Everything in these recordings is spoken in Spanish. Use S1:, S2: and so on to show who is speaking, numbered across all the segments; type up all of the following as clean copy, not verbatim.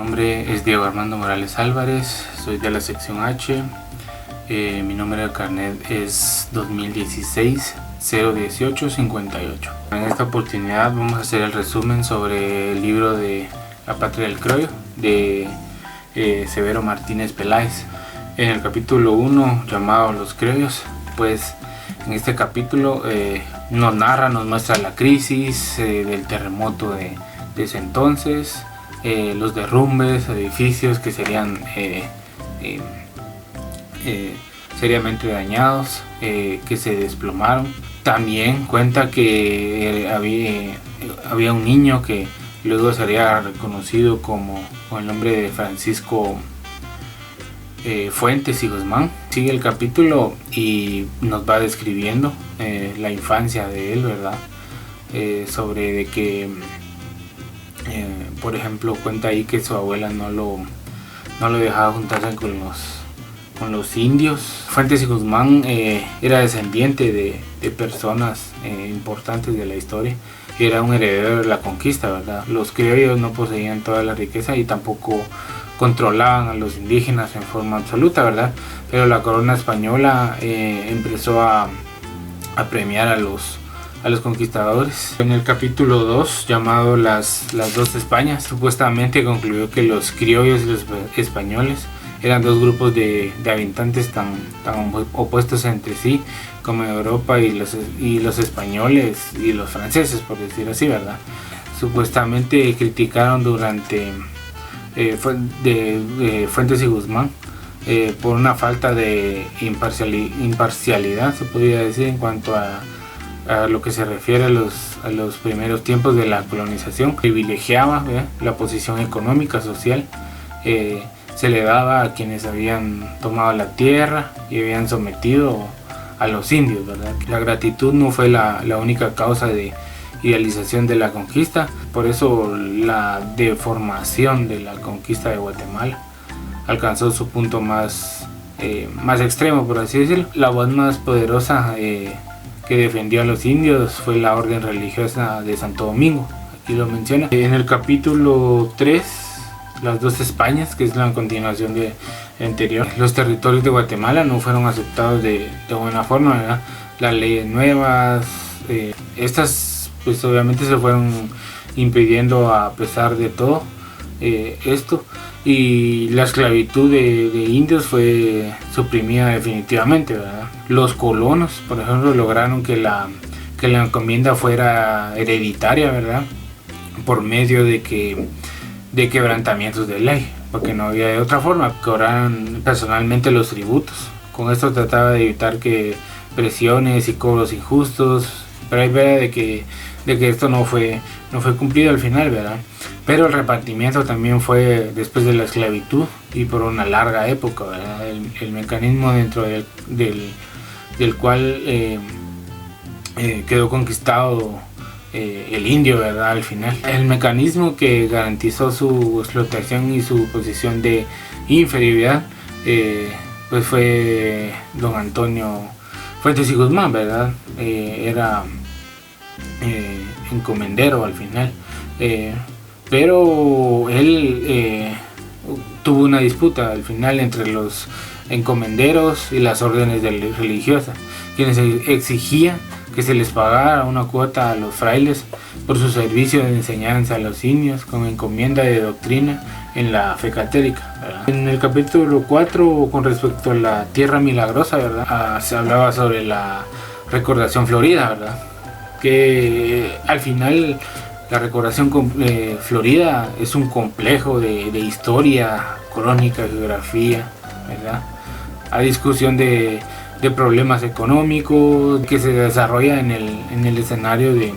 S1: nombre es Diego Armando Morales Álvarez, soy de la sección H. Mi número de carnet es 2016 018 58. En esta oportunidad vamos a hacer el resumen sobre el libro de La Patria del Criollo de Severo Martínez Peláez. En el capítulo 1 llamado Los Criollos, pues en este capítulo nos muestra la crisis del terremoto de ese entonces, los derrumbes, edificios que serían seriamente dañados, que se desplomaron. También cuenta que había un niño que luego sería reconocido con el nombre de Francisco Fuentes y Guzmán. Sigue el capítulo y nos va describiendo la infancia de él, ¿verdad? Sobre de que por ejemplo, cuenta ahí que su abuela no lo dejaba juntarse con los indios. Fuentes y Guzmán era descendiente de personas importantes de la historia. Era un heredero de la conquista, ¿verdad? Los criollos no poseían toda la riqueza y tampoco controlaban a los indígenas en forma absoluta, ¿verdad? Pero la corona española empezó a premiar a los conquistadores. En el capítulo 2, llamado las dos Españas, supuestamente concluyó que los criollos y los españoles eran dos grupos de habitantes tan opuestos entre sí como Europa y los españoles y los franceses, por decir así, ¿verdad? Supuestamente criticaron durante Fuentes y Guzmán por una falta de imparcialidad, se podría decir, en cuanto a lo que se refiere a los primeros tiempos de la colonización. Privilegiaba la posición económica, social, se le daba a quienes habían tomado la tierra y habían sometido a los indios, ¿verdad? La gratitud no fue la única causa de idealización de la conquista. Por eso la deformación de la conquista de Guatemala alcanzó su punto más extremo, por así decirlo. La voz más poderosa que defendió a los indios fue la orden religiosa de Santo Domingo, aquí lo menciona. En el capítulo 3, las dos Españas, que es la continuación del anterior, los territorios de Guatemala no fueron aceptados de buena forma, ¿verdad? Las leyes nuevas, estas pues obviamente se fueron impidiendo a pesar de todo esto, y la esclavitud de indios fue suprimida definitivamente, ¿verdad? Los colonos, por ejemplo, lograron que la encomienda fuera hereditaria, ¿verdad? Por medio de quebrantamientos de ley, porque no había de otra forma, cobraran personalmente los tributos. Con esto trataba de evitar que presiones y cobros injustos, pero hay verdad de que esto no fue cumplido al final, ¿verdad? Pero el repartimiento también fue después de la esclavitud y por una larga época, ¿verdad? El mecanismo dentro del cual quedó conquistado el indio, ¿verdad? Al final, el mecanismo que garantizó su explotación y su posición de inferioridad pues fue don Antonio Fuentes y Guzmán, ¿verdad? Era encomendero al final, pero él tuvo una disputa al final entre los encomenderos y las órdenes religiosas, quienes exigían que se les pagara una cuota a los frailes por su servicio de enseñanza a los indios con encomienda de doctrina en la fe católica, ¿verdad? En el capítulo 4, con respecto a la tierra milagrosa, ¿verdad? Se hablaba sobre la recordación florida, ¿verdad? Que al final la recordación florida es un complejo de historia, crónica, geografía, ¿verdad? A discusión de problemas económicos que se desarrolla en el escenario de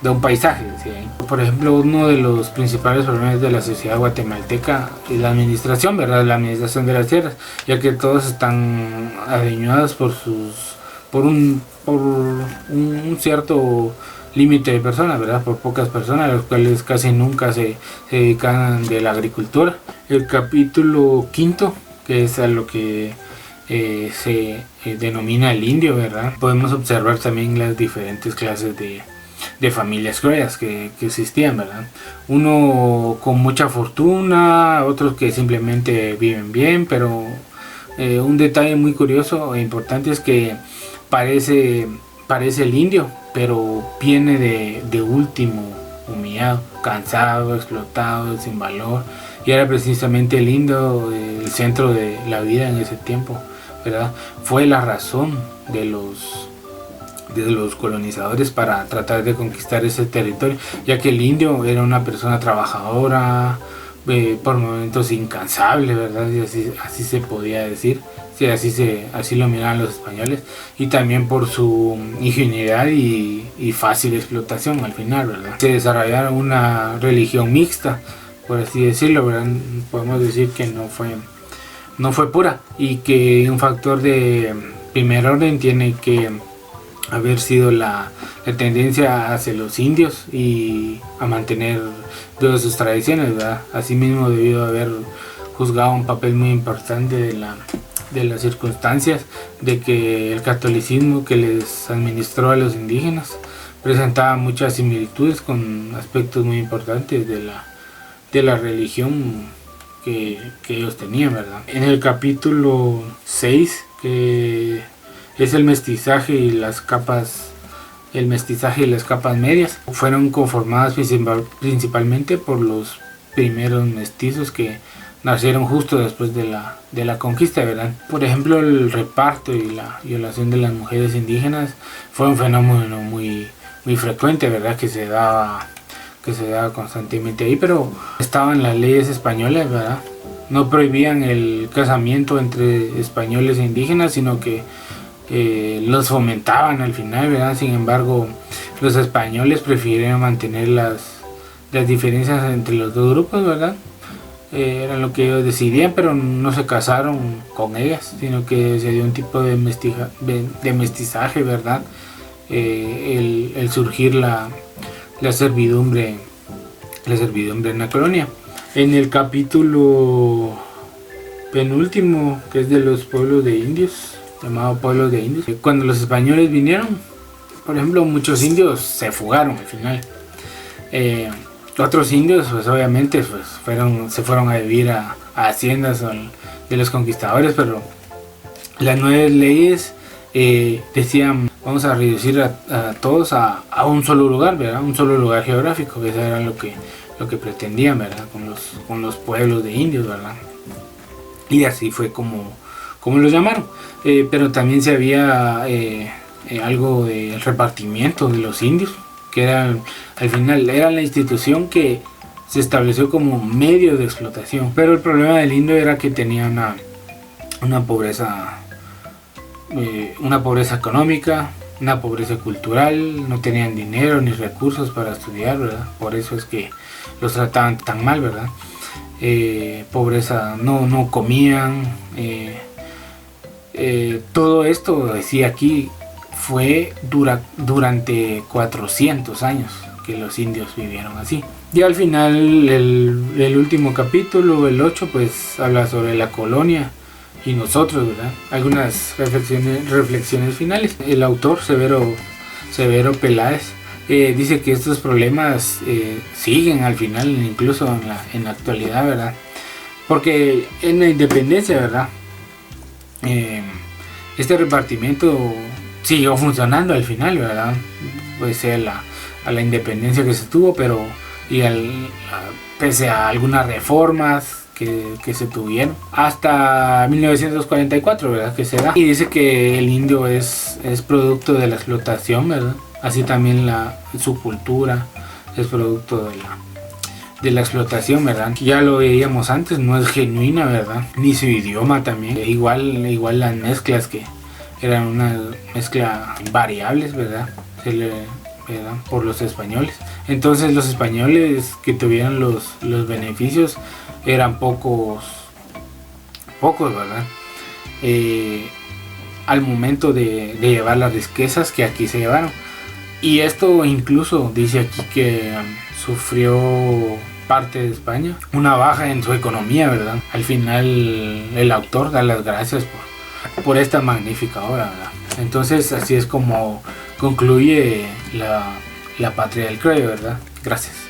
S1: un paisaje, ¿sí? Por ejemplo, uno de los principales problemas de la sociedad guatemalteca es la administración, ¿verdad? La administración de las tierras, ya que todos están adueñados por un cierto límite de personas, ¿verdad? Por pocas personas, los cuales casi nunca se dedican de la agricultura. El capítulo 5, que es a lo que se denomina el indio, ¿verdad? Podemos observar también las diferentes clases de de familias criollas que existían, ¿verdad? Uno con mucha fortuna, otros que simplemente viven bien, pero un detalle muy curioso e importante es que parece el indio, pero viene de último, humillado, cansado, explotado, sin valor, y era precisamente el indio el centro de la vida en ese tiempo, ¿verdad? Fue la razón de los colonizadores para tratar de conquistar ese territorio, ya que el indio era una persona trabajadora, por momentos incansable, ¿verdad? Y así se podía decir, sí, así lo miraban los españoles, y también por su ingenuidad y fácil explotación al final, ¿verdad? Se desarrollaron una religión mixta, por así decirlo, ¿verdad? Podemos decir que no fue pura, y que un factor de primer orden tiene que haber sido la tendencia hacia los indios y a mantener todas sus tradiciones, ¿verdad? Asimismo, debido a haber juzgado un papel muy importante de las circunstancias de que el catolicismo que les administró a los indígenas presentaba muchas similitudes con aspectos muy importantes de la religión que ellos tenían, ¿verdad? En el capítulo 6, que es el mestizaje y las capas medias, fueron conformadas principalmente por los primeros mestizos que nacieron justo después de la conquista, ¿verdad? Por ejemplo, el reparto y la violación de las mujeres indígenas fue un fenómeno muy frecuente, ¿verdad? Que se daba constantemente ahí, pero estaban las leyes españolas, ¿verdad? No prohibían el casamiento entre españoles e indígenas, sino que los fomentaban al final, ¿verdad? Sin embargo, los españoles prefirieron mantener las diferencias entre los dos grupos, ¿verdad? Era lo que ellos decidían, pero no se casaron con ellas, sino que se dio un tipo de mestizaje, ¿verdad? El surgir la servidumbre en la colonia. En el capítulo penúltimo, que es de los pueblos de indios, llamado pueblos de indios, cuando los españoles vinieron, por ejemplo, muchos indios se fugaron al final. Otros indios, pues obviamente, se fueron a vivir a haciendas de los conquistadores, pero las nuevas leyes decían: vamos a reducir a todos a un solo lugar, ¿verdad? Un solo lugar geográfico, que eso era lo que pretendían, ¿verdad? Con los pueblos de indios, ¿verdad? Y así fue como los llamaron. Pero también se había algo del repartimiento de los indios, que al final era la institución que se estableció como medio de explotación. Pero el problema del indio era que tenía una pobreza económica, una pobreza cultural, no tenían dinero ni recursos para estudiar, ¿verdad? Por eso es que los trataban tan mal, ¿verdad? Pobreza, no comían. Todo esto, decía aquí, fue durante 400 años que los indios vivieron así. Y al final el último capítulo, el 8, pues habla sobre la colonia y nosotros, ¿verdad? Algunas reflexiones finales. El autor Severo Peláez dice que estos problemas siguen al final, incluso en la actualidad, ¿verdad? Porque en la independencia, ¿verdad? Este repartimiento siguió funcionando al final, ¿verdad? Pues a la independencia que se tuvo, pero pese a algunas reformas que se tuvieron hasta 1944, ¿verdad? Que se da. Y dice que el indio es producto de la explotación, ¿verdad? Así también su cultura es producto de la explotación, ¿verdad? Ya lo veíamos antes, no es genuina, ¿verdad? Ni su idioma también. Igual las mezclas, que eran una mezcla variables, ¿verdad? ¿verdad? Por los españoles. Entonces los españoles que tuvieron los beneficios eran pocos, ¿verdad? Al momento de llevar las riquezas que aquí se llevaron. Y esto incluso dice aquí que sufrió parte de España una baja en su economía, ¿verdad? Al final el autor da las gracias por esta magnífica obra, ¿verdad? Entonces así es como concluye la patria del creo, ¿verdad? Gracias.